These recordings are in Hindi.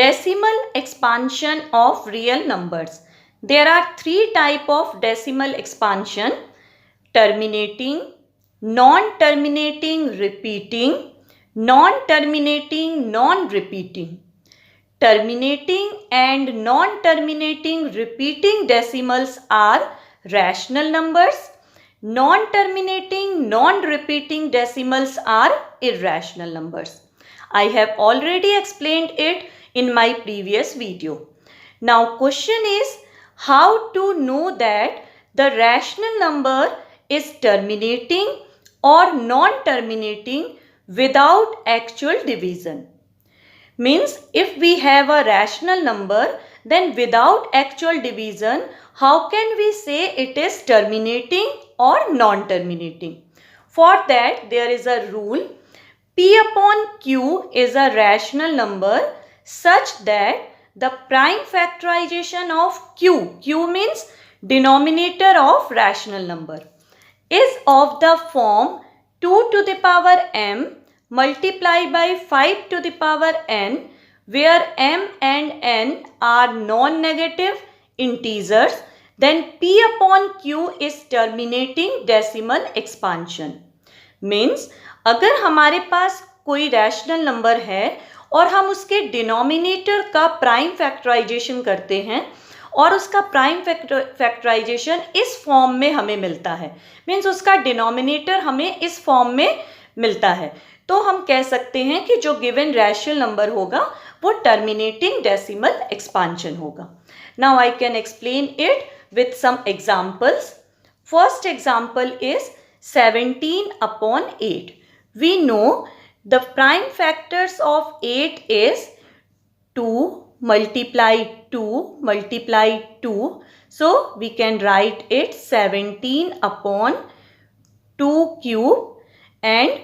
Decimal expansion of real numbers. There are three types of decimal expansion: terminating, non-terminating, repeating, non-terminating, non-repeating. Terminating and non-terminating repeating decimals are rational numbers. Non-terminating, non-repeating decimals are irrational numbers. I have already explained it in my previous video. Now question is how to know that the rational number is terminating or non-terminating without actual division. Means if we have a rational number, then without actual division, how can we say it is terminating or non-terminating? For that, there is a rule. P upon Q is a rational number such that the prime factorization of Q means denominator of rational number, is of the form 2 to the power m multiplied by 5 to the power n, where m and n are non-negative integers, then P upon Q is terminating decimal expansion. Means अगर हमारे पास कोई रैशनल नंबर है और हम उसके डिनोमिनेटर का प्राइम फैक्टराइजेशन करते हैं और उसका प्राइम फैक्टराइजेशन इस फॉर्म में हमें मिलता है, मीन्स उसका डिनोमिनेटर हमें इस फॉर्म में मिलता है, तो हम कह सकते हैं कि जो गिवन रैशनल नंबर होगा वो टर्मिनेटिंग डेसिमल एक्सपांशन होगा. Now I can explain it with some examples. First example is 17 upon 8. We know the prime factors of 8 is 2 multiply 2 multiply 2. So we can write it 17 upon 2 cube and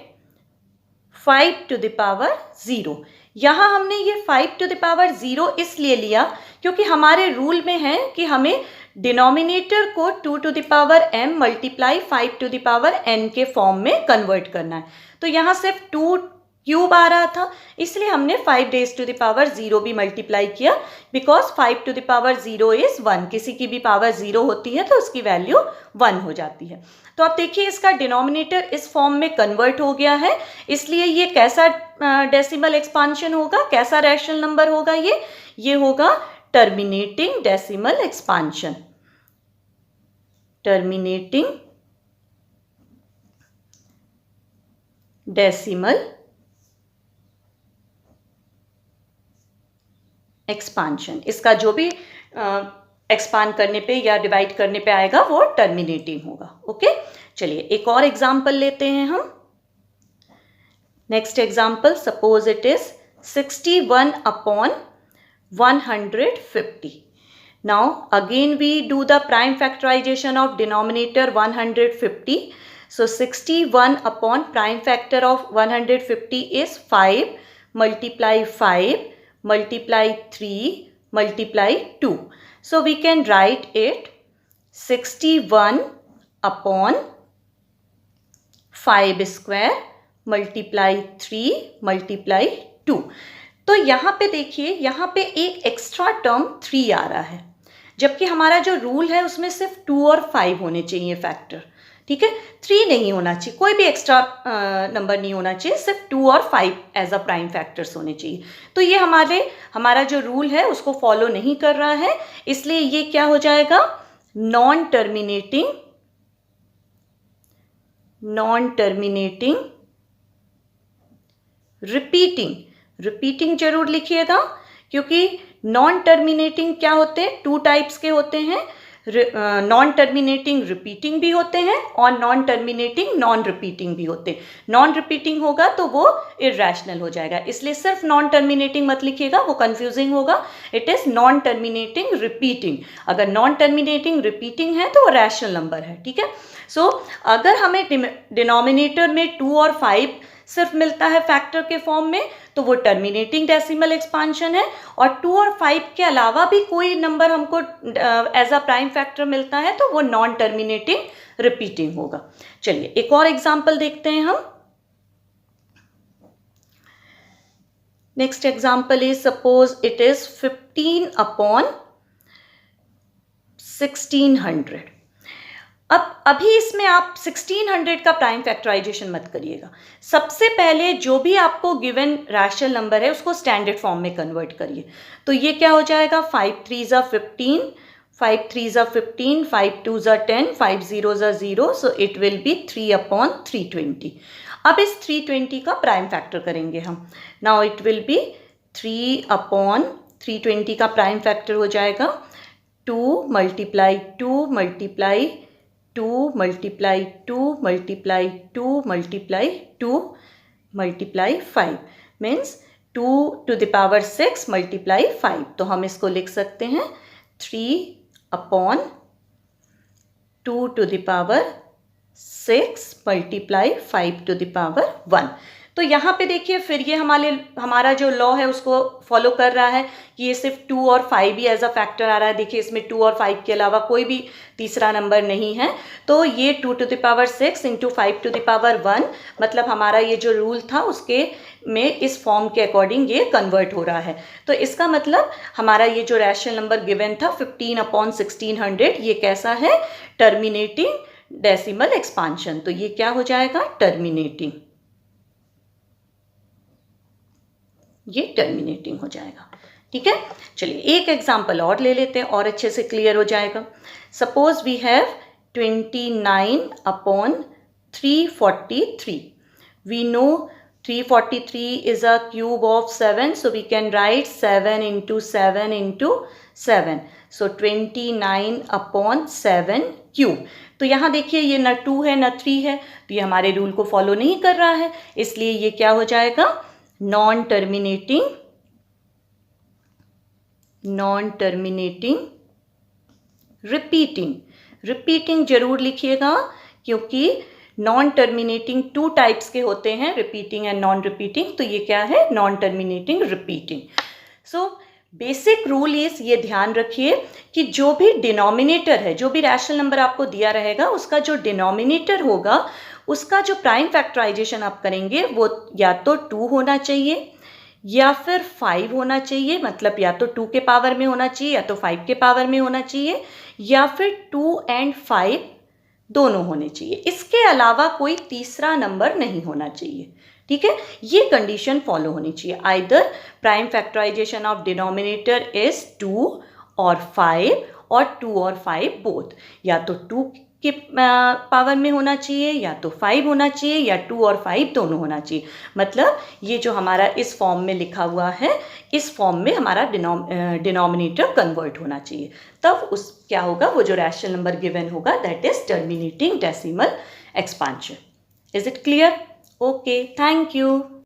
5 to the power 0. यहाँ हमने ये 5 to the power 0 इसलिए लिया क्योंकि हमारे रूल में है कि हमें डिनोमिनेटर को 2 to the power m multiply 5 to the power n के फॉर्म में कन्वर्ट करना है. तो यहाँ सिर्फ 2 क्यूब आ रहा था, इसलिए हमने 5 raised to the power 0 भी मल्टीप्लाई किया, because 5 to the power 0 is 1. किसी की भी पावर 0 होती है तो उसकी वैल्यू 1 हो जाती है. तो आप देखिए इसका डिनोमिनेटर इस फॉर्म में कन्वर्ट हो गया है, इसलिए ये कैसा डेसिमल एक्सपांशन होगा, कैसा रैशनल नंबर होगा, ये होगा terminating decimal expansion. Terminating decimal expansion. इसका जो भी एक्सपांड करने पे या डिवाइड करने पे आएगा वो टर्मिनेटिंग होगा. ओके, चलिए एक और एग्जांपल लेते हैं हम. Next example, suppose it is 61 upon 150. Now again we do the prime factorization of denominator 150. So 61 upon prime factor of 150 is 5 multiply 5 multiply 3 multiply 2. So we can write it 61 upon 5 square multiply 3 multiply 2. तो यहाँ पे देखिए, यहाँ पे एक एक्स्ट्रा टर्म 3 आ रहा है, जबकि हमारा जो रूल है उसमें सिर्फ 2 और 5 होने चाहिए फैक्टर. ठीक है, 3 नहीं होना चाहिए, कोई भी एक्स्ट्रा नंबर नहीं होना चाहिए, सिर्फ 2 और 5 एज अ प्राइम फैक्टर्स होने चाहिए. तो ये हमारा जो रूल है उसको फॉलो नहीं कर रहा है, इसलिए ये क्या हो जाएगा, नॉन टर्मिनेटिंग रिपीटिंग जरूर लिखिएगा, क्योंकि नॉन टर्मिनेटिंग क्या होते हैं, 2 टाइप्स के होते हैं. नॉन टर्मिनेटिंग रिपीटिंग भी होते हैं और नॉन टर्मिनेटिंग नॉन रिपीटिंग भी होते हैं. नॉन रिपीटिंग होगा तो वो इरैशनल हो जाएगा, इसलिए सिर्फ नॉन टर्मिनेटिंग मत लिखिएगा, वो कंफ्यूजिंग होगा. It is non terminating repeating. अगर नॉन टर्मिनेटिंग रिपीटिंग है तो वो रैशनल नंबर है. ठीक है, सो अगर हमें डिनोमिनेटर में 2 और 5 सिर्फ मिलता है फैक्टर के फॉर्म में तो वो टर्मिनेटिंग डेसिमल एक्सपांशन है, और 2 और 5 के अलावा भी कोई नंबर हमको एज अ प्राइम फैक्टर मिलता है तो वो नॉन टर्मिनेटिंग रिपीटिंग होगा. चलिए एक और एग्जांपल देखते हैं हम. Next example is suppose it is 15/1600। अब अभी इसमें आप 1600 का प्राइम फैक्टराइजेशन मत करिएगा। सबसे पहले जो भी आपको गिवन रैशनल नंबर है उसको स्टैंडर्ड फॉर्म में कन्वर्ट करिए। तो ये क्या हो जाएगा, 5 3 15, 5 3 15, 5 2 10, 5 0 0, सो इट विल बी 3/320। अब इस 320 का प्राइम फैक्टर करेंगे हम। नाउ इट विल बी 3/320 का प्राइम फैक्टर हो जाएगा 2 × 2 × 2 × 2 × 2 × 2 × 5 मीन्स 2 to the power 6 × 5। तो हम इसको लिख सकते हैं 3/2 to the power 6 × 5 to the power 1। तो यहाँ पे देखिए फिर ये हमारा जो लॉ है उसको फॉलो कर रहा है कि ये सिर्फ 2 और 5 ही एज अ फैक्टर आ रहा है। देखिए इसमें 2 और 5 के अलावा कोई भी तीसरा नंबर नहीं है। तो ये 2 to the power 6 × 5 to the power 1, मतलब हमारा ये जो रूल था उसके में इस फॉर्म के अकॉर्डिंग ये कन्वर्ट हो रहा है। तो इसका मतलब हमारा ये जो रैशनल नंबर गिवन था 15/1600, ये कैसा है, टर्मिनेटिंग डेसिमल एक्सपांशन। तो ये क्या हो जाएगा, टर्मिनेटिंग, ये टर्मिनेटिंग हो जाएगा। ठीक है, चलिए एक एग्जांपल और ले लेते हैं और अच्छे से क्लियर हो जाएगा। Suppose we have 29/343। We know 343 is a cube of 7, so we can write 7 × 7 × 7, so 29/7 cube. तो यहाँ देखिए ये न 2 है न 3 है, तो ये हमारे रूल को फॉलो नहीं कर रहा है, इसलिए ये क्या हो जाएगा, नॉन टर्मिनेटिंग रिपीटिंग जरूर लिखिएगा, क्योंकि नॉन टर्मिनेटिंग 2 टाइप्स के होते हैं, रिपीटिंग एंड नॉन रिपीटिंग। तो ये क्या है, non terminating repeating. So basic rule is, ये ध्यान रखिए कि जो भी डिनोमिनेटर है, जो भी रैशनल नंबर आपको दिया रहेगा उसका जो डिनोमिनेटर होगा उसका जो प्राइम फैक्टराइजेशन आप करेंगे वो या तो 2 होना चाहिए या फिर 5 होना चाहिए, मतलब या तो 2 के पावर में होना चाहिए या तो 5 के पावर में होना चाहिए, या फिर 2 और 5 दोनों होने चाहिए। इसके अलावा कोई तीसरा नंबर नहीं होना चाहिए। ठीक है, ये कंडीशन फॉलो होनी चाहिए। Either prime factorisation of denominator is 2 और 5 और 2 और 5 बोथ, या तो 2 के पावर में होना चाहिए या तो 5 होना चाहिए या 2 और 5 दोनों होना चाहिए। मतलब ये जो हमारा इस फॉर्म में लिखा हुआ है, इस फॉर्म में हमारा डिनोमिनेटर कन्वर्ट होना चाहिए, तब उस क्या होगा, वो जो रैशनल नंबर गिवन होगा that is terminating decimal expansion. Is it clear? Okay, thank you.